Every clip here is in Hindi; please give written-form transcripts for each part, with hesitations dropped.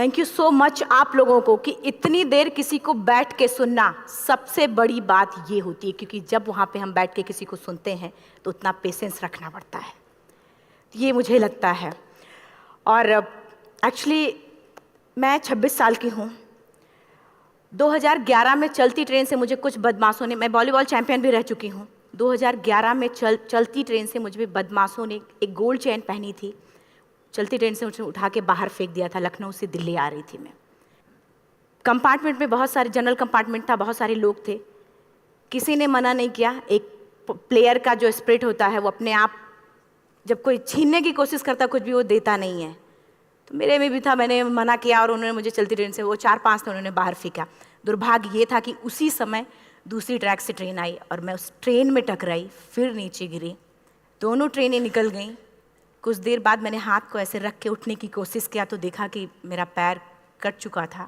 थैंक यू सो मच आप लोगों को कि इतनी देर किसी को बैठ के सुनना सबसे बड़ी बात ये होती है, क्योंकि जब वहाँ पे हम बैठ के किसी को सुनते हैं तो उतना पेशेंस रखना पड़ता है, ये मुझे लगता है। और एक्चुअली मैं 26 साल की हूँ। 2011 में चलती ट्रेन से मुझे कुछ बदमाशों ने, मैं वॉलीबॉल चैंपियन भी रह चुकी हूँ, 2011 में चलती ट्रेन से मुझे बदमाशों ने एक गोल्ड चेन पहनी थी, चलती ट्रेन से मुझे उठा के बाहर फेंक दिया था। लखनऊ से दिल्ली आ रही थी मैं। कंपार्टमेंट में बहुत सारे, जनरल कंपार्टमेंट था, बहुत सारे लोग थे, किसी ने मना नहीं किया। एक प्लेयर का जो स्पिरिट होता है वो अपने आप, जब कोई छीनने की कोशिश करता कुछ भी, वो देता नहीं है। तो मेरे में भी था, मैंने मना किया और उन्होंने मुझे चलती ट्रेन से, वो 4-5 थे, उन्होंने बाहर फेंका। दुर्भाग्य ये था कि उसी समय दूसरी ट्रैक से ट्रेन आई और मैं उस ट्रेन में टकराई, फिर नीचे गिरी, दोनों ट्रेनें निकल गईं। कुछ देर बाद मैंने हाथ को ऐसे रख के उठने की कोशिश किया तो देखा कि मेरा पैर कट चुका था।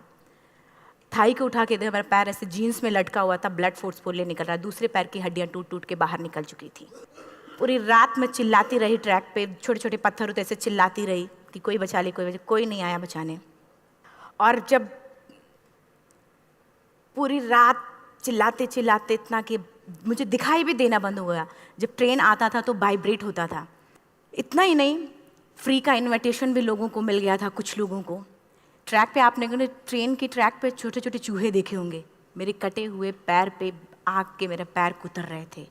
थाई को उठा के देखा, मेरा पैर ऐसे जीन्स में लटका हुआ था, ब्लड फोर्सफुली निकल रहा, दूसरे पैर की हड्डियाँ टूट टूट के बाहर निकल चुकी थी। पूरी रात मैं चिल्लाती रही ट्रैक पे, छोटे छोटे पत्थर होते ऐसे चिल्लाती रही कि कोई बचा ले, कोई नहीं आया बचाने। और जब पूरी रात चिल्लाते चिल्लाते इतना कि मुझे दिखाई भी देना बंद हो गया, जब ट्रेन आता था तो वाइब्रेट होता था। इतना ही नहीं, फ्री का इनविटेशन भी लोगों को मिल गया था, कुछ लोगों को। ट्रैक पे आपने ट्रेन की ट्रैक पे छोटे छोटे चूहे देखे होंगे, मेरे कटे हुए पैर पे आग के मेरे पैर कुतर रहे थे।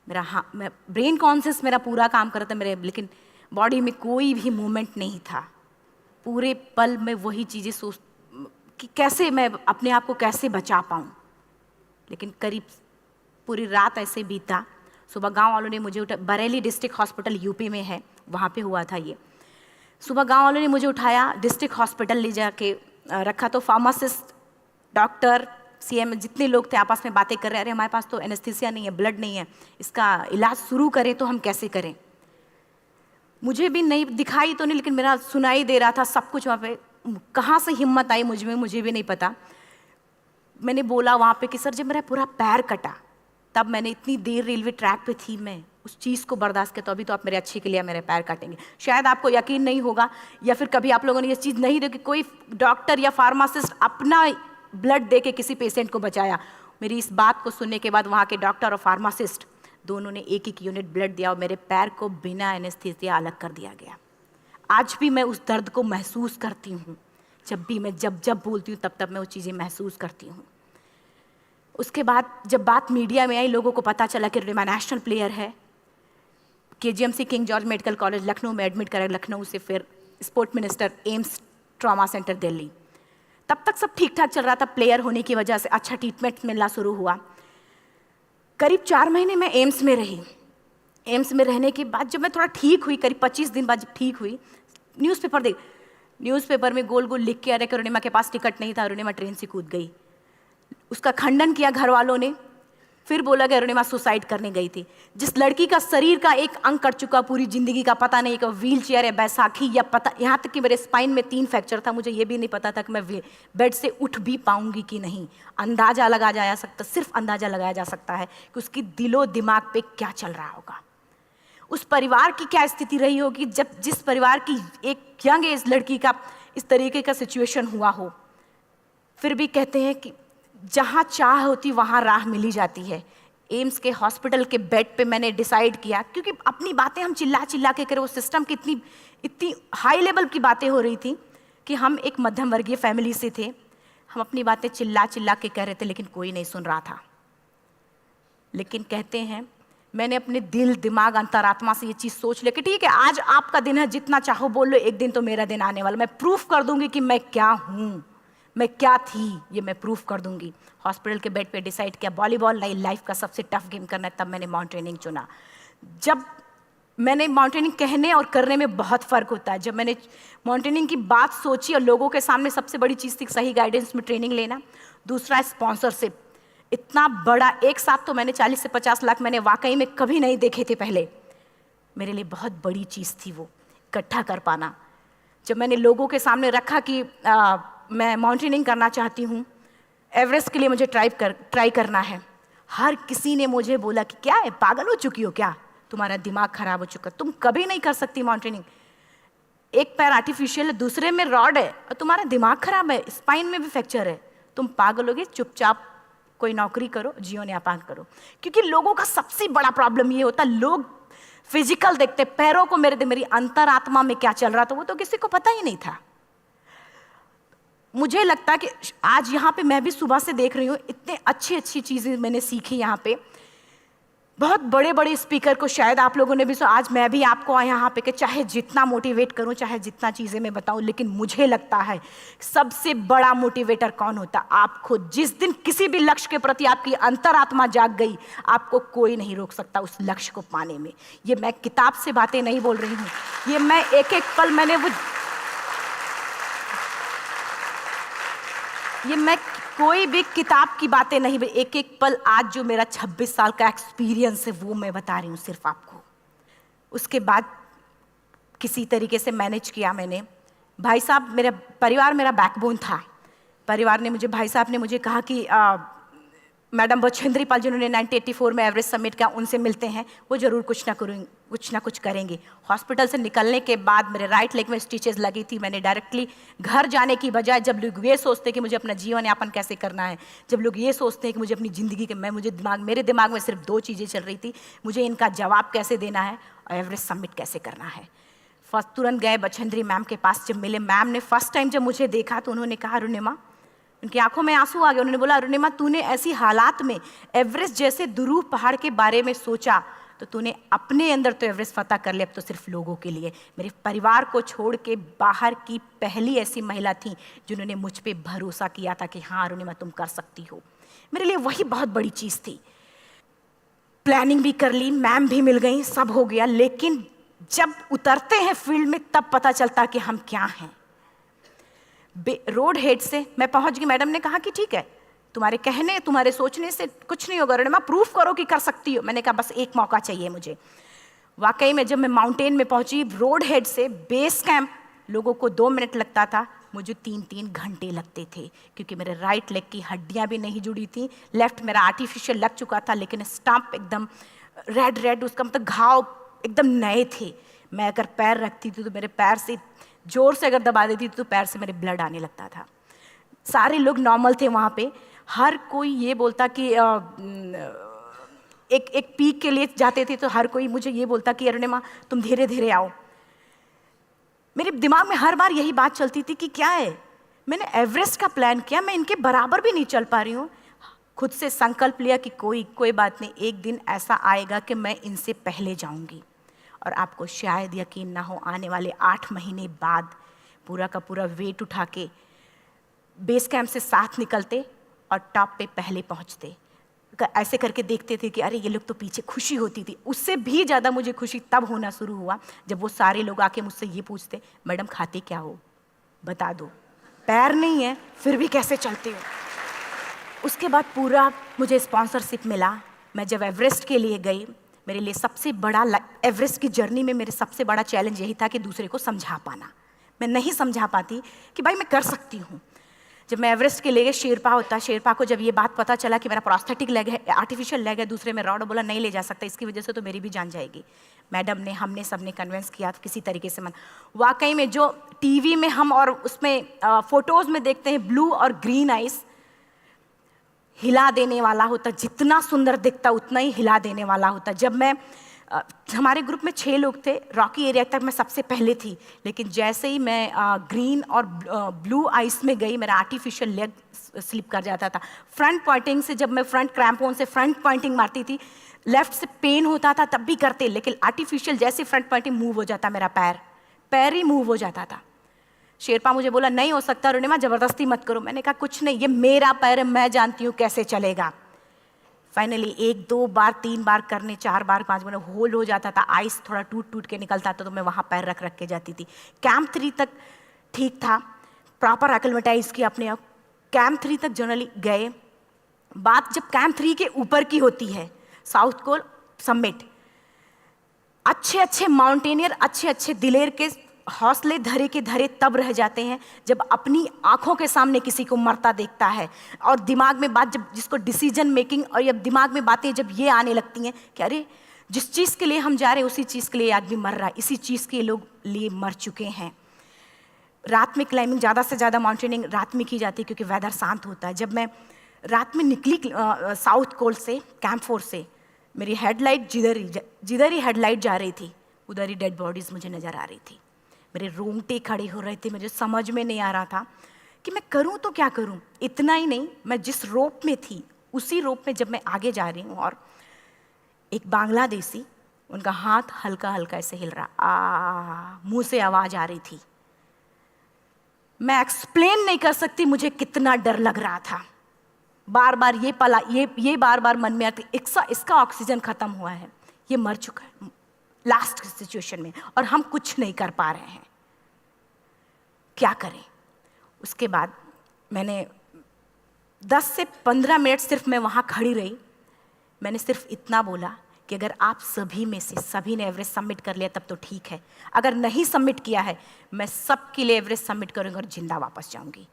मैं ब्रेन कॉन्शियस मेरा पूरा काम कर रहा था मेरे, लेकिन बॉडी में कोई भी मूवमेंट नहीं था। पूरे पल में वही चीज़ें सोच कि कैसे मैं अपने आप को कैसे बचा पाऊँ। लेकिन करीब पूरी रात ऐसे बीता। सुबह गांव वालों ने मुझे बरेली डिस्ट्रिक्ट हॉस्पिटल यूपी में है, वहाँ पे हुआ था ये। सुबह गांव वालों ने मुझे उठाया, डिस्ट्रिक्ट हॉस्पिटल ले जाके रखा। तो फार्मासिस्ट, डॉक्टर, सीएम, जितने लोग थे आपस में बातें कर रहे, अरे हमारे पास तो एनेस्थीसिया नहीं है, ब्लड नहीं है, इसका इलाज शुरू करें तो हम कैसे करें। मुझे भी नहीं दिखाई तो नहीं, लेकिन मेरा सुनाई दे रहा था सब कुछ वहाँ पे। कहाँ से हिम्मत आई मुझ में, मुझे भी नहीं पता। मैंने बोला वहाँ पे कि सर जब मेरा पूरा पैर कटा, तब मैंने इतनी देर रेलवे ट्रैक पे थी, मैं उस चीज़ को बर्दाश्त किया, तो अभी तो आप मेरे अच्छे के लिए मेरे पैर काटेंगे। शायद आपको यकीन नहीं होगा, या फिर कभी आप लोगों ने ये चीज़ नहीं देखी, कोई डॉक्टर या फार्मासिस्ट अपना ब्लड दे के किसी पेशेंट को बचाया। मेरी इस बात को सुनने के बाद वहाँ के डॉक्टर और फार्मासिस्ट दोनों ने एक एक यूनिट ब्लड दिया और मेरे पैर को बिना एनेस्थीसिया अलग कर दिया गया। आज भी मैं उस दर्द को महसूस करती हूँ, जब भी मैं जब बोलती हूँ तब मैं वो चीज़ें महसूस करती हूँ। उसके बाद जब बात मीडिया में आई, लोगों को पता चला कि रिमा नेशनल प्लेयर है, KGMC king George medical college Lucknow में एडमिट करा, लखनऊ से फिर sport minister, AIIMS trauma centre Delhi. तब तक सब ठीक ठाक चल रहा था, प्लेयर होने की वजह से अच्छा ट्रीटमेंट मिलना शुरू हुआ। करीब 4 महीने मैं एम्स में रही। एम्स में रहने के बाद जब मैं थोड़ा ठीक हुई, करीब 25 दिन बाद जब ठीक हुई, न्यूज़पेपर में गोल गोल लिख के आ रहे कि अरुणिमा के पास टिकट नहीं था, अरुणिमा ट्रेन से कूद गई। उसका खंडन किया घर वालों ने, फिर बोला कि अरुणिमा सुसाइड करने गई थी। जिस लड़की का शरीर का एक अंग कट चुका, पूरी जिंदगी का पता नहीं कि व्हील चेयर है, बैसाखी, या पता, यहाँ तक कि मेरे स्पाइन में 3 फ्रैक्चर था, मुझे ये भी नहीं पता था कि मैं बेड से उठ भी पाऊंगी कि नहीं। अंदाजा लगाया जा सकता, सिर्फ अंदाजा लगाया जा सकता है कि उसकी दिलो दिमाग पे क्या चल रहा होगा, उस परिवार की क्या स्थिति रही होगी, जब जिस परिवार की एक यंग एज लड़की का इस तरीके का सिचुएशन हुआ हो। फिर भी कहते हैं कि जहाँ चाह होती वहाँ राह मिली जाती है। एम्स के हॉस्पिटल के बेड पे मैंने डिसाइड किया, क्योंकि अपनी बातें हम चिल्ला चिल्ला के करें, वो सिस्टम की इतनी हाई लेवल की बातें हो रही थी कि हम एक मध्यम वर्गीय फैमिली से थे, हम अपनी बातें चिल्ला चिल्ला के कह रहे थे, लेकिन कोई नहीं सुन रहा था। लेकिन कहते हैं मैंने अपने दिल, दिमाग, अंतरात्मा से ये चीज़ सोच लिया कि ठीक है, आज आपका दिन है, जितना चाहो बोल लो, एक दिन तो मेरा दिन आने वाला, मैं प्रूफ कर दूंगी कि मैं क्या हूँ, मैं क्या थी, ये मैं प्रूफ कर दूंगी। हॉस्पिटल के बेड पे डिसाइड किया वॉलीबॉल लाइफ का सबसे टफ गेम करना है, तब मैंने माउंटेनिंग चुना। जब मैंने माउंटेनिंग कहने और करने में बहुत फ़र्क होता है। जब मैंने माउंटेनिंग की बात सोची और लोगों के सामने, सबसे बड़ी चीज़ थी सही गाइडेंस में ट्रेनिंग लेना, दूसरा स्पॉन्सरशिप। इतना बड़ा एक साथ तो मैंने 40 से 50 लाख मैंने वाकई में कभी नहीं देखे थे पहले। मेरे लिए बहुत बड़ी चीज़ थी वो इकट्ठा कर पाना। जब मैंने लोगों के सामने रखा कि मैं माउंटेनिंग करना चाहती हूँ, एवरेस्ट के लिए मुझे ट्राई करना है, हर किसी ने मुझे बोला कि क्या है, पागल हो चुकी हो क्या, तुम्हारा दिमाग खराब हो चुका, तुम कभी नहीं कर सकती माउंटेनिंग। एक पैर आर्टिफिशियल है, दूसरे में रॉड है, और तुम्हारा दिमाग खराब है, स्पाइन में भी फ्रैक्चर है, तुम पागल होगे, चुपचाप कोई नौकरी करो, जीवन यापन करो। क्योंकि लोगों का सबसे बड़ा प्रॉब्लम ये होता, लोग फिजिकल देखते, पैरों को मेरी अंतरात्मा में क्या चल रहा था वो तो किसी को पता ही नहीं था। मुझे लगता है कि आज यहाँ पे मैं भी सुबह से देख रही हूँ, इतने अच्छी अच्छी चीज़ें मैंने सीखी यहाँ पे। बहुत बड़े बड़े स्पीकर को शायद आप लोगों ने भी सुना, आज मैं भी आपको यहाँ पे कि चाहे जितना मोटिवेट करूँ, चाहे जितना चीज़ें मैं बताऊँ, लेकिन मुझे लगता है सबसे बड़ा मोटिवेटर कौन होता, आप खुद। जिस दिन किसी भी लक्ष्य के प्रति आपकी अंतरात्मा जाग गई, आपको कोई नहीं रोक सकता उस लक्ष्य को पाने में। ये मैं किताब से बातें नहीं बोल रही हूँ, ये मैं एक एक पल मैंने ये मैं कोई भी किताब की बातें नहीं, एक एक पल आज जो मेरा 26 साल का एक्सपीरियंस है वो मैं बता रही हूँ सिर्फ आपको। उसके बाद किसी तरीके से मैनेज किया मैंने। भाई साहब, मेरा परिवार मेरा बैकबोन था। परिवार ने मुझे, भाई साहब ने मुझे कहा कि मैडम बछेंद्री पाल जिन्होंने 1984 में एवरेस्ट समिट किया, उनसे मिलते हैं, वो जरूर कुछ ना कुछ करेंगे। हॉस्पिटल से निकलने के बाद मेरे राइट लेग में स्टिचेस लगी थी। मैंने डायरेक्टली घर जाने की बजाय, जब लोग ये सोचते हैं कि मुझे अपना जीवन यापन कैसे करना है, जब लोग ये सोचते हैं कि मुझे अपनी ज़िंदगी के मेरे दिमाग में सिर्फ 2 चीज़ें चल रही थी, मुझे इनका जवाब कैसे देना है और एवरेस्ट समिट कैसे करना है। फर्स्ट तुरंत गए बछेंद्री मैम के पास। जब मिले, मैम ने फर्स्ट टाइम जब मुझे देखा तो उन्होंने कहा, अरुणिमा, उनकी आंखों में आंसू आ गए। उन्होंने बोला, अरुणिमा, तूने ऐसी हालात में एवरेस्ट जैसे दुरूह पहाड़ के बारे में सोचा तो तूने अपने अंदर तो एवरेस्ट फतह कर लिया, अब तो सिर्फ लोगों के लिए। मेरे परिवार को छोड़ के बाहर की पहली ऐसी महिला थी जिन्होंने मुझ पे भरोसा किया था कि हाँ अरुणिमा, तुम कर सकती हो। मेरे लिए वही बहुत बड़ी चीज़ थी। प्लानिंग भी कर ली, मैम भी मिल गई, सब हो गया। लेकिन जब उतरते हैं फील्ड में तब पता चलता कि हम क्या हैं। रोड हेड से मैं पहुंच गई। मैडम ने कहा कि ठीक है, तुम्हारे कहने, तुम्हारे सोचने से कुछ नहीं होगा अरुणिमा, प्रूफ करो कि कर सकती हो। मैंने कहा बस एक मौका चाहिए मुझे। वाकई में जब मैं माउंटेन में पहुंची, रोड हेड से बेस कैंप लोगों को 2 मिनट लगता था, मुझे 3-3 घंटे लगते थे, क्योंकि मेरे राइट लेग की हड्डियां भी नहीं जुड़ी थी। लेफ्ट मेरा आर्टिफिशियल लग चुका था, लेकिन स्टंप एकदम रेड, उसका मतलब घाव एकदम नए थे। मैं अगर पैर रखती थी तो मेरे पैर से जोर से अगर दबा देती थी तो पैर से मेरे ब्लड आने लगता था। सारे लोग नॉर्मल थे वहाँ पे। हर कोई ये बोलता कि एक पीक के लिए जाते थे तो हर कोई मुझे ये बोलता कि अरुणिमा, तुम धीरे धीरे आओ। मेरे दिमाग में हर बार यही बात चलती थी कि क्या है, मैंने एवरेस्ट का प्लान किया, मैं इनके बराबर भी नहीं चल पा रही हूँ। खुद से संकल्प लिया कि कोई बात नहीं, एक दिन ऐसा आएगा कि मैं इनसे पहले जाऊँगी। और आपको शायद यकीन ना हो, आने वाले 8 महीने बाद पूरा का पूरा वेट उठा के बेस कैंप से साथ निकलते और टॉप पे पहले पहुंचते। ऐसे करके देखते थे कि अरे ये लोग तो पीछे। खुशी होती थी। उससे भी ज़्यादा मुझे खुशी तब होना शुरू हुआ जब वो सारे लोग आके मुझसे ये पूछते, मैडम खाते क्या हो, बता दो, पैर नहीं है फिर भी कैसे चलते हो। उसके बाद पूरा मुझे स्पॉन्सरशिप मिला। मैं जब एवरेस्ट के लिए गई, मेरे लिए सबसे बड़ा, एवरेस्ट की जर्नी में मेरे सबसे बड़ा चैलेंज यही था कि दूसरे को समझा पाना। मैं नहीं समझा पाती कि भाई मैं कर सकती हूँ। जब मैं एवरेस्ट के लिए गई, शेरपा होता, शेरपा को जब ये बात पता चला कि मेरा प्रोस्थेटिक लेग है, आर्टिफिशियल लेग है, दूसरे में रॉड, बोला नहीं ले जा सकता, इसकी वजह से तो मेरी भी जान जाएगी। मैडम ने, हमने सबने कन्विंस किया किसी तरीके से। मन वाकई में जो टीवी में हम और उसमें फोटोज़ में देखते हैं, ब्लू और ग्रीन आइस, हिला देने वाला होता। जितना सुंदर दिखता उतना ही हिला देने वाला होता। जब मैं हमारे ग्रुप में 6 लोग थे, रॉकी एरिया तक मैं सबसे पहले थी, लेकिन जैसे ही मैं ग्रीन और ब्लू आइस में गई, मेरा आर्टिफिशियल लेग स्लिप कर जाता था। फ्रंट पॉइंटिंग से, जब मैं फ्रंट क्रैम्पोन से फ्रंट पॉइंटिंग मारती थी, लेफ्ट से पेन होता था तब भी करते, लेकिन आर्टिफिशियल जैसे फ्रंट पॉइंटिंग मूव हो जाता, मेरा पैर ही मूव हो जाता था। शेरपा मुझे बोला नहीं हो सकता अरुणिमा, ज़बरदस्ती मत करो। मैंने कहा कुछ नहीं, ये मेरा पैर है, मैं जानती हूँ कैसे चलेगा। फाइनली 1, 2 बार, 3 बार करने, 4 बार, 5 बार होल्ड हो जाता था। आइस थोड़ा टूट के निकलता था तो मैं वहाँ पैर रख के जाती थी। कैंप 3 तक ठीक था, प्रॉपर एक्लेमेटाइज किया अपने आप। कैंप 3 तक जनरली गए। बात जब कैंप 3 के ऊपर की होती है, साउथ कोल समिट, अच्छे माउंटेनियर, अच्छे दिलेर के हौसले धरे के धरे तब रह जाते हैं जब अपनी आंखों के सामने किसी को मरता देखता है, और दिमाग में बात, जब जिसको डिसीजन मेकिंग, और जब दिमाग में बातें जब ये आने लगती हैं कि अरे जिस चीज़ के लिए हम जा रहे हैं उसी चीज़ के लिए आदमी मर रहा है, इसी चीज़ के लोग लिए मर चुके हैं। रात में क्लाइंबिंग, ज़्यादा से ज़्यादा माउंटेनिंग रात में की जाती है क्योंकि वेदर शांत होता है। जब मैं रात में निकली साउथ कोल से, कैंप 4 से, मेरी हेडलाइट जिधर ही हेडलाइट जा रही थी उधर ही डेड बॉडीज़ मुझे नज़र आ रही थी। मेरे रोंगटे खड़े हो रहे थे, मुझे समझ में नहीं आ रहा था कि मैं करूं तो क्या करूं। इतना ही नहीं, मैं जिस रोप में थी उसी रोप में जब मैं आगे जा रही हूँ और एक बांग्लादेशी, उनका हाथ हल्का हल्का ऐसे हिल रहा, मुंह से आवाज़ आ रही थी। मैं एक्सप्लेन नहीं कर सकती मुझे कितना डर लग रहा था। बार बार ये बार बार मन में आती, इसका ऑक्सीजन खत्म हुआ है, ये मर चुका है लास्ट सिचुएशन में, और हम कुछ नहीं कर पा रहे हैं, क्या करें। उसके बाद मैंने 10 से 15 मिनट सिर्फ मैं वहाँ खड़ी रही। मैंने सिर्फ इतना बोला कि अगर आप सभी में से सभी ने एवरेस्ट सबमिट कर लिया तब तो ठीक है, अगर नहीं सबमिट किया है मैं सबके लिए एवरेस्ट सबमिट करूँगी और जिंदा वापस जाऊँगी।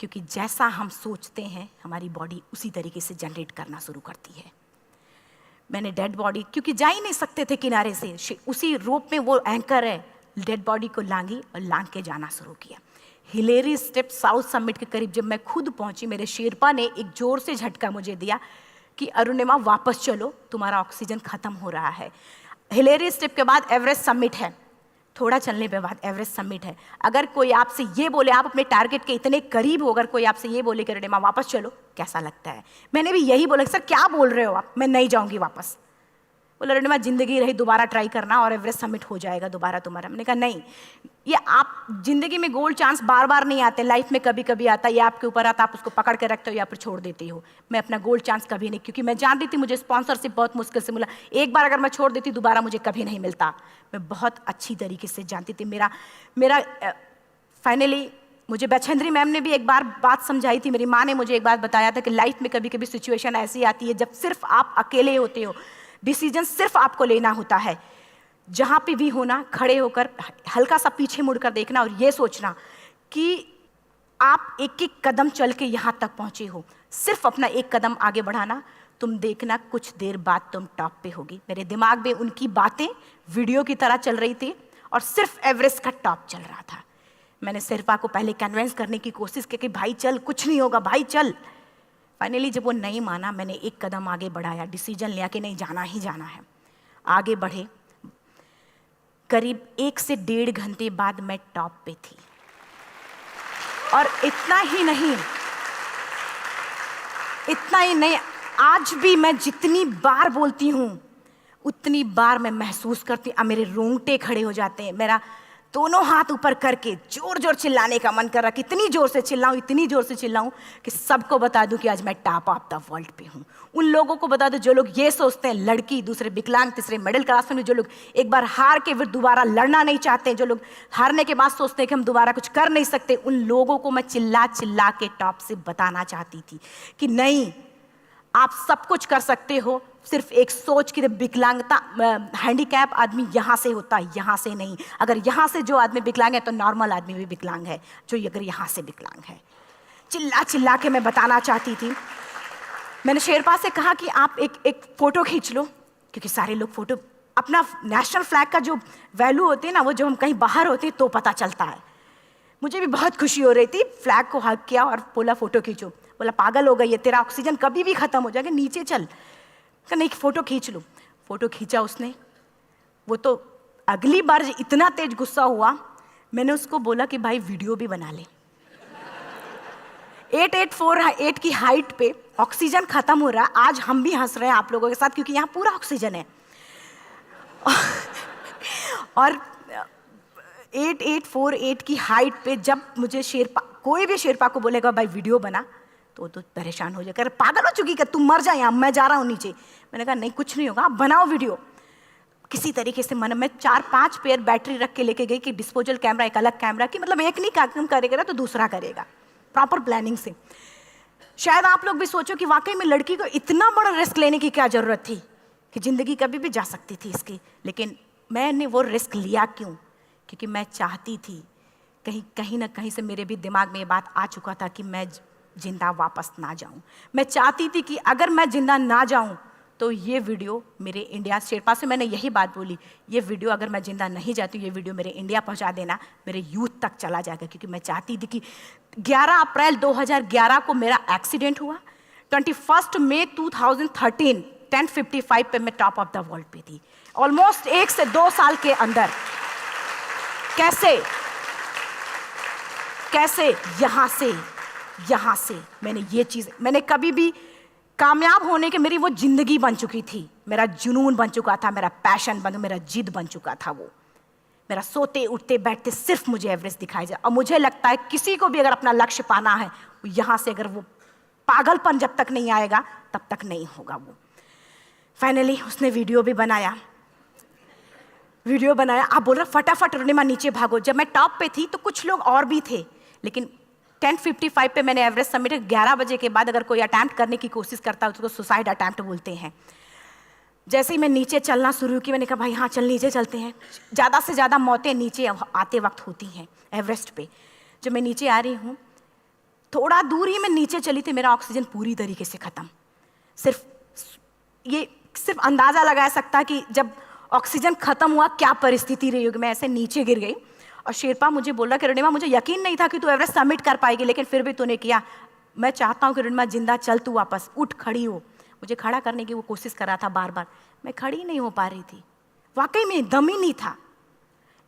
क्योंकि जैसा हम सोचते हैं हमारी बॉडी उसी तरीके से जनरेट करना शुरू करती है। मैंने डेड बॉडी, क्योंकि जा ही नहीं सकते थे किनारे से, उसी रोप में वो एंकर है, डेड बॉडी को लांगी और लांग के जाना शुरू किया। हिलेरी स्टेप साउथ समिट के करीब जब मैं खुद पहुंची, मेरे शेरपा ने एक जोर से झटका मुझे दिया कि अरुणिमा वापस चलो, तुम्हारा ऑक्सीजन खत्म हो रहा है। हिलेरी स्टेप के बाद एवरेस्ट समिट है, थोड़ा चलने के बाद एवरेस्ट समिट है। अगर कोई आपसे ये बोले, आप अपने टारगेट के इतने करीब हो, अगर कोई आपसे ये बोले कि अरुणिमा वापस चलो, कैसा लगता है? मैंने भी यही बोला, सर क्या बोल रहे हो आप, मैं नहीं जाऊंगी वापस। बोला अरुणिमा जिंदगी रही, दोबारा ट्राई करना और एवरेस्ट समिट हो जाएगा दोबारा तुम्हारा। मैंने कहा नहीं, ये आप जिंदगी में गोल्ड चांस बार बार नहीं आते, लाइफ में कभी कभी आता है, ये आपके ऊपर आता, आप उसको पकड़ के रखते हो या फिर छोड़ देते हो। मैं अपना गोल्ड चांस कभी नहीं, क्योंकि मैं जानती थी मुझे स्पॉन्सरशिप बहुत मुश्किल से मिला, एक बार अगर मैं छोड़ देती दोबारा मुझे कभी नहीं मिलता। मैं बहुत अच्छी तरीके से जानती थी। मेरा फाइनली मुझे बछेंद्री मैम ने भी एक बार बात समझाई थी, मेरी माँ ने मुझे एक बात बताया था कि लाइफ में कभी कभी सिचुएशन ऐसी आती है जब सिर्फ आप अकेले होते हो, डिसीजन सिर्फ आपको लेना होता है। जहाँ पे भी होना, खड़े होकर हल्का सा पीछे मुड़कर देखना और ये सोचना कि आप एक एक कदम चल के यहाँ तक पहुँचे हो, सिर्फ अपना एक कदम आगे बढ़ाना, तुम देखना कुछ देर बाद तुम टॉप पे होगी। मेरे दिमाग में उनकी बातें वीडियो की तरह चल रही थी और सिर्फ एवरेस्ट का टॉप चल रहा था। मैंने शेरपा को पहले कन्विंस करने की कोशिश की कि भाई चल, कुछ नहीं होगा भाई चल। फाइनली जब वो नहीं माना, मैंने एक कदम आगे बढ़ाया, डिसीजन लिया कि नहीं जाना ही जाना है। आगे बढ़े, करीब 1 से 1.5 घंटे बाद मैं टॉप पे थी। और इतना ही नहीं, आज भी मैं जितनी बार बोलती हूँ उतनी बार मैं महसूस करती हूँ, मेरे रोंगटे खड़े हो जाते हैं, मेरा दोनों हाथ ऊपर करके जोर जोर चिल्लाने का मन कर रहा, कितनी जोर से चिल्लाऊं कि सबको बता दूं कि आज मैं टॉप ऑफ द वर्ल्ड पे हूं। उन लोगों को बता दूं जो लोग ये सोचते हैं, लड़की, दूसरे विकलांग, तीसरे मिडिल क्लास में, जो लोग एक बार हार के फिर दोबारा लड़ना नहीं चाहते, जो लोग हारने के बाद सोचते हैं कि हम दोबारा कुछ कर नहीं सकते, उन लोगों को मैं चिल्ला चिल्ला के टॉप से बताना चाहती थी कि नहीं, आप सब कुछ कर सकते हो, सिर्फ एक सोच की विकलांगता, हैंडीकैप आदमी यहाँ से होता है, यहाँ से नहीं। अगर यहाँ से जो आदमी विकलांग है तो नॉर्मल आदमी भी विकलांग है, जो अगर यहाँ से विकलांग है। चिल्ला चिल्ला के मैं बताना चाहती थी। मैंने शेरपा से कहा कि आप एक फ़ोटो खींच लो, क्योंकि सारे लोग फ़ोटो, अपना नेशनल फ्लैग का जो वैल्यू होती है ना, वो जो हम कहीं बाहर होते हैं तो पता चलता है। मुझे भी बहुत खुशी हो रही थी, फ्लैग को हग किया और बोला फ़ोटो खींचो। बोला पागल हो गई है, तेरा ऑक्सीजन कभी भी ख़त्म हो जाएगा, नीचे चल। नहीं, फ़ोटो खींच लो। फ़ोटो खींचा उसने। वो तो अगली बार इतना तेज गुस्सा हुआ, मैंने उसको बोला कि भाई वीडियो भी बना ले। 8848 की हाइट पे ऑक्सीजन खत्म हो रहा है, आज हम भी हंस रहे हैं आप लोगों के साथ क्योंकि यहाँ पूरा ऑक्सीजन है। और 8848 की हाइट पे जब मुझे शेरपा, कोई भी शेरपा को बोलेगा भाई वीडियो बना, तो परेशान हो जाएगा, पागल हो चुकी, कि तुम मर जाए, यहाँ मैं जा रहा हूँ नीचे। मैंने कहा नहीं, कुछ नहीं होगा, आप बनाओ वीडियो। किसी तरीके से मन में 4-5 पेयर बैटरी रख के लेके गई कि डिस्पोजल कैमरा, एक अलग कैमरा, कि मतलब एक नहीं काम करेगा तो दूसरा करेगा, प्रॉपर प्लानिंग से। शायद आप लोग भी सोचो कि वाकई में लड़की को इतना बड़ा रिस्क लेने की क्या जरूरत थी, कि जिंदगी कभी भी जा सकती थी इसकी। लेकिन मैंने वो रिस्क लिया क्यों? क्योंकि मैं चाहती थी, कहीं ना कहीं से मेरे भी दिमाग में ये बात आ चुका था कि मैं जिंदा वापस ना जाऊं। मैं चाहती थी कि अगर मैं जिंदा ना जाऊं तो ये वीडियो मेरे इंडिया शेरपा से मैंने यही बात बोली, ये वीडियो अगर मैं जिंदा नहीं जाती हूँ, ये वीडियो मेरे इंडिया पहुँचा देना, मेरे यूथ तक चला जाएगा। क्योंकि मैं चाहती थी कि 11 अप्रैल 2011 को मेरा एक्सीडेंट हुआ, 21 मई 2013 10:55 पे मैं टॉप ऑफ द वर्ल्ड पे थी। ऑलमोस्ट 1 से 2 साल के अंदर कैसे यहाँ से मैंने ये चीज़, मैंने कभी भी कामयाब होने के, मेरी वो जिंदगी बन चुकी थी, मेरा जुनून बन चुका था, मेरा पैशन मेरा जिद बन चुका था। वो मेरा सोते उठते बैठते सिर्फ मुझे एवरेस्ट दिखाई जाए। और मुझे लगता है किसी को भी अगर अपना लक्ष्य पाना है, यहाँ से अगर वो पागलपन जब तक नहीं आएगा तब तक नहीं होगा। वो फाइनली उसने वीडियो बनाया। आप बोल रहे फटाफट अरुणिमा नीचे भागो। जब मैं टॉप पे थी तो कुछ लोग और भी थे, लेकिन 10:55 पे मैंने एवरेस्ट समिट, 11 बजे के बाद अगर कोई अटैम्प्ट करने की कोशिश करता है उसको सुसाइड अटैम्प्ट बोलते हैं। जैसे ही मैं नीचे चलना शुरू की, मैंने कहा भाई हाँ चल नीचे चलते हैं। ज़्यादा से ज़्यादा मौतें नीचे आते वक्त होती हैं एवरेस्ट पे। जब मैं नीचे आ रही हूँ, थोड़ा दूर ही मैं नीचे चली थी, मेरा ऑक्सीजन पूरी तरीके से ख़त्म। सिर्फ अंदाज़ा लगाया सकता कि जब ऑक्सीजन ख़त्म हुआ क्या परिस्थिति रही होगी। मैं ऐसे नीचे गिर गई और शेरपा मुझे बोल रहा कि अरुणिमा मुझे यकीन नहीं था कि तू एवरेस्ट सबमिट कर पाएगी, लेकिन फिर भी तूने किया। मैं चाहता हूँ कि अरुणिमा जिंदा चल, तू वापस उठ, खड़ी हो। मुझे खड़ा करने की वो कोशिश कर रहा था बार बार, मैं खड़ी नहीं हो पा रही थी, वाकई में दम ही नहीं था।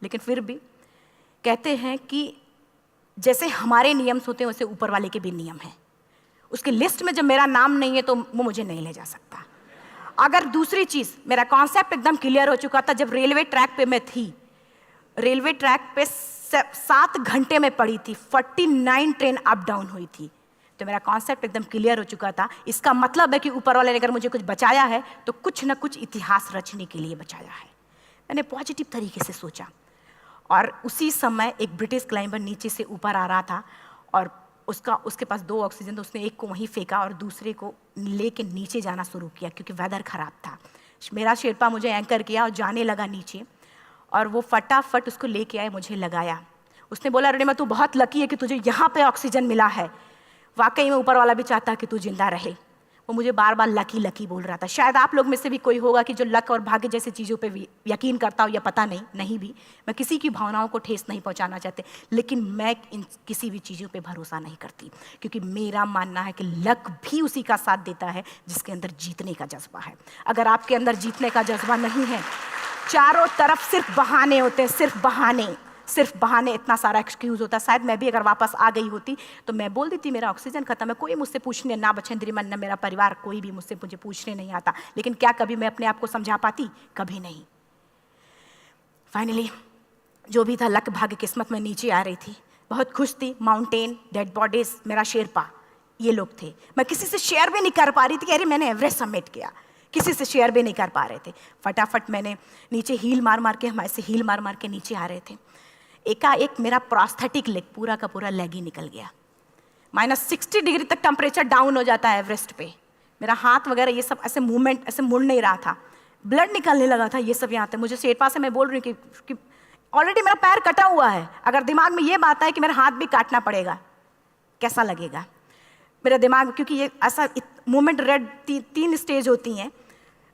लेकिन फिर भी कहते हैं कि जैसे हमारे नियम होते हैं वैसे ऊपर वाले के भी नियम हैं। उसकी लिस्ट में जब मेरा नाम नहीं है तो वो मुझे नहीं ले जा सकता। अगर दूसरी चीज़, मेरा कॉन्सेप्ट एकदम क्लियर हो चुका था। जब रेलवे ट्रैक पे मैं थी, रेलवे ट्रैक पे 7 घंटे में पड़ी थी, 49 ट्रेन अप डाउन हुई थी, तो मेरा कॉन्सेप्ट एकदम क्लियर हो चुका था। इसका मतलब है कि ऊपर वाले ने अगर मुझे कुछ बचाया है तो कुछ ना कुछ इतिहास रचने के लिए बचाया है। मैंने पॉजिटिव तरीके से सोचा। और उसी समय एक ब्रिटिश क्लाइंबर नीचे से ऊपर आ रहा था और उसके पास 2 ऑक्सीजन, तो उसने एक को वहीं फेंका और दूसरे को लेके नीचे जाना शुरू किया क्योंकि वेदर ख़राब था। मेरा शेरपा मुझे एंकर किया और जाने लगा नीचे, और वो फटाफट उसको लेके आए, मुझे लगाया। उसने बोला अरुणिमा तू बहुत लकी है कि तुझे यहाँ पे ऑक्सीजन मिला है। वाकई में ऊपर वाला भी चाहता है कि तू जिंदा रहे। वो मुझे बार बार लकी लकी बोल रहा था। शायद आप लोग में से भी कोई होगा कि जो लक और भाग्य जैसी चीज़ों पे यकीन करता हो, या पता नहीं भी। मैं किसी की भावनाओं को ठेस नहीं पहुंचाना चाहती, लेकिन मैं इन किसी भी चीज़ों पे भरोसा नहीं करती, क्योंकि मेरा मानना है कि लक भी उसी का साथ देता है जिसके अंदर जीतने का जज्बा है। अगर आपके अंदर जीतने का जज्बा नहीं है, चारों तरफ सिर्फ बहाने होते हैं, सिर्फ बहाने, इतना सारा एक्सक्यूज़ होता है। शायद मैं भी अगर वापस आ गई होती तो मैं बोल देती मेरा ऑक्सीजन खत्म है, कोई मुझसे पूछने ना बचेंद्री मन, ना मेरा परिवार, कोई भी मुझे पूछने नहीं आता। लेकिन क्या कभी मैं अपने आप को समझा पाती? कभी नहीं। फाइनली जो भी था, लक भाग्य किस्मत में नीचे आ रही थी, बहुत खुश थी। माउंटेन, डेड बॉडीज, मेरा शेरपा, ये लोग थे। मैं किसी से शेयर भी नहीं कर पा रही थी कि अरे मैंने एवरेस्ट सबमिट किया, किसी से शेयर भी नहीं कर पा रहे थे। फटाफट मैंने नीचे हील मार के, हमारे से हील मार के नीचे आ रहे थे। एकाएक मेरा प्रोस्थेटिक लेग, पूरा का पूरा लेग ही निकल गया। -60 डिग्री तक टेम्परेचर डाउन हो जाता है एवरेस्ट पे। मेरा हाथ वगैरह ये सब ऐसे मूवमेंट, ऐसे मुड़ नहीं रहा था, ब्लड निकलने लगा था, ये सब यहाँ था। मुझे शेरपा से मैं बोल रही हूँ कि ऑलरेडी मेरा पैर कटा हुआ है, अगर दिमाग में ये बात है कि मेरा हाथ भी काटना पड़ेगा, कैसा लगेगा मेरा दिमाग। क्योंकि ये ऐसा मूवमेंट, रेड 3 स्टेज होती हैं।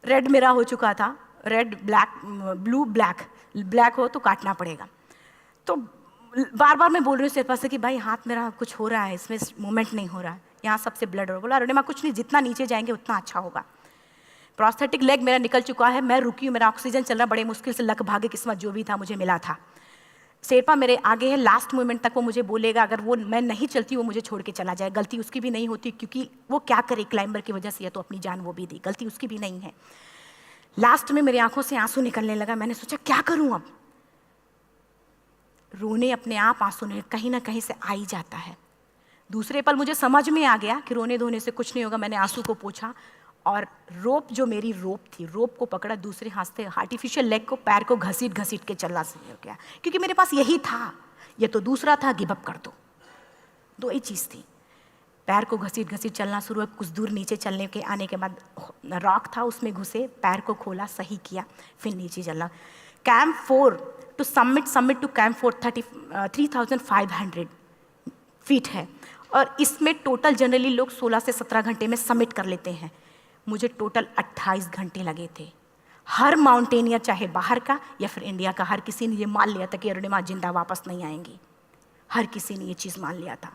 रेड मेरा हो चुका था, रेड, ब्लैक, ब्लू, ब्लैक हो तो काटना पड़ेगा। तो बार बार मैं बोल रही हूँ शेरपा से कि भाई हाथ मेरा कुछ हो रहा है, इसमें मूवमेंट नहीं हो रहा है, यहाँ सबसे ब्लड हो रहा है। बोला अरुणिमा कुछ नहीं, जितना नीचे जाएंगे उतना अच्छा होगा। प्रोस्थेटिक लेग मेरा निकल चुका है, मैं रुकी हूँ, मेरा ऑक्सीजन चल रहा, बड़े मुश्किल से लक भाग्य किस्मत जो भी था मुझे मिला था। शेरपा मेरे आगे है, लास्ट मोमेंट तक वो मुझे बोलेगा, अगर वो मैं नहीं चलती वो मुझे छोड़ के चला जाए। गलती उसकी भी नहीं होती, क्योंकि वो क्या करे, क्लाइंबर की वजह से या तो अपनी जान वो भी दी, गलती उसकी भी नहीं है। लास्ट में मेरी आंखों से आंसू निकलने लगा। मैंने सोचा क्या करूं अब, रोने अपने आप आंसू ने कहीं ना कहीं से आ ही जाता है। दूसरे पल मुझे समझ में आ गया कि रोने धोने से कुछ नहीं होगा। मैंने आंसू को पोंछा और रोप, जो मेरी रोप थी, रोप को पकड़ा, दूसरे हाथ से आर्टिफिशियल लेग को, पैर को घसीट के चलना शुरू हो गया, क्योंकि मेरे पास यही था। ये तो दूसरा था, गिव अप कर दो ही चीज़ थी। पैर को घसीट चलना शुरू हुआ। कुछ दूर नीचे चलने के आने के बाद रॉक था, उसमें घुसे, पैर को खोला, सही किया, फिर नीचे चलना। Camp 4 to summit to camp 4 3500 feet है, और इसमें टोटल जनरली लोग 16 से 17 घंटे में सबमिट कर लेते हैं। मुझे टोटल 28 घंटे लगे थे। हर माउंटेनियर, चाहे बाहर का या फिर इंडिया का, हर किसी ने ये मान लिया था कि अरुणिमा जिंदा वापस नहीं आएंगी। हर किसी ने ये चीज़ मान लिया था।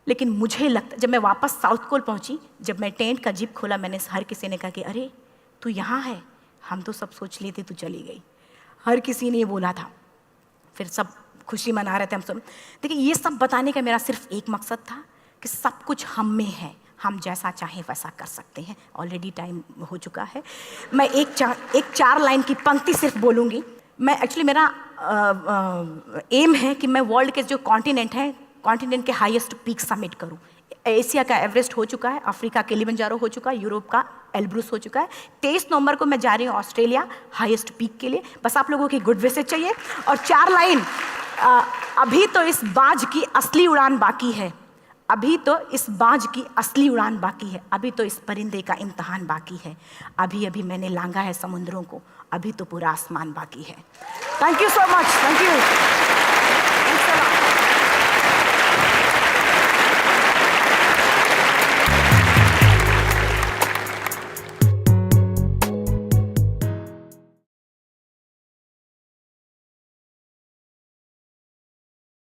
लेकिन मुझे लगता, जब मैं वापस साउथ कोल पहुंची, जब मैं टेंट का जिप खोला, मैंने हर किसी ने कहा कि अरे तू यहाँ है, हम तो सब सोच लिए थे तू चली गई। हर किसी ने ये बोला था। फिर सब खुशी मना रहे थे हम सब। देखिए, ये सब बताने का मेरा सिर्फ एक मकसद था कि सब कुछ हम में है, हम जैसा चाहें वैसा कर सकते हैं। ऑलरेडी टाइम हो चुका है। मैं एक चार लाइन की पंक्ति सिर्फ बोलूँगी। मैं एक्चुअली, मेरा एम है कि मैं वर्ल्ड के जो कॉन्टिनेंट हैं, कॉन्टिनेंट के हाईएस्ट पीक समिट करूँ। एशिया का एवरेस्ट हो चुका है, अफ्रीका किलिमंजारो हो चुका है, यूरोप का एल्ब्रूस हो चुका है। 23 नवंबर को मैं जा रही हूँ ऑस्ट्रेलिया हाईएस्ट पीक के लिए। बस आप लोगों की गुड विशेस चाहिए। और 4 लाइन, अभी तो इस बाज की असली उड़ान बाकी है, अभी तो इस बाज की असली उड़ान बाकी है, अभी तो इस परिंदे का इम्तहान बाकी है, अभी अभी मैंने लांघा है समुद्रों को, अभी तो पूरा आसमान बाकी है। Thank you so much. Thank you.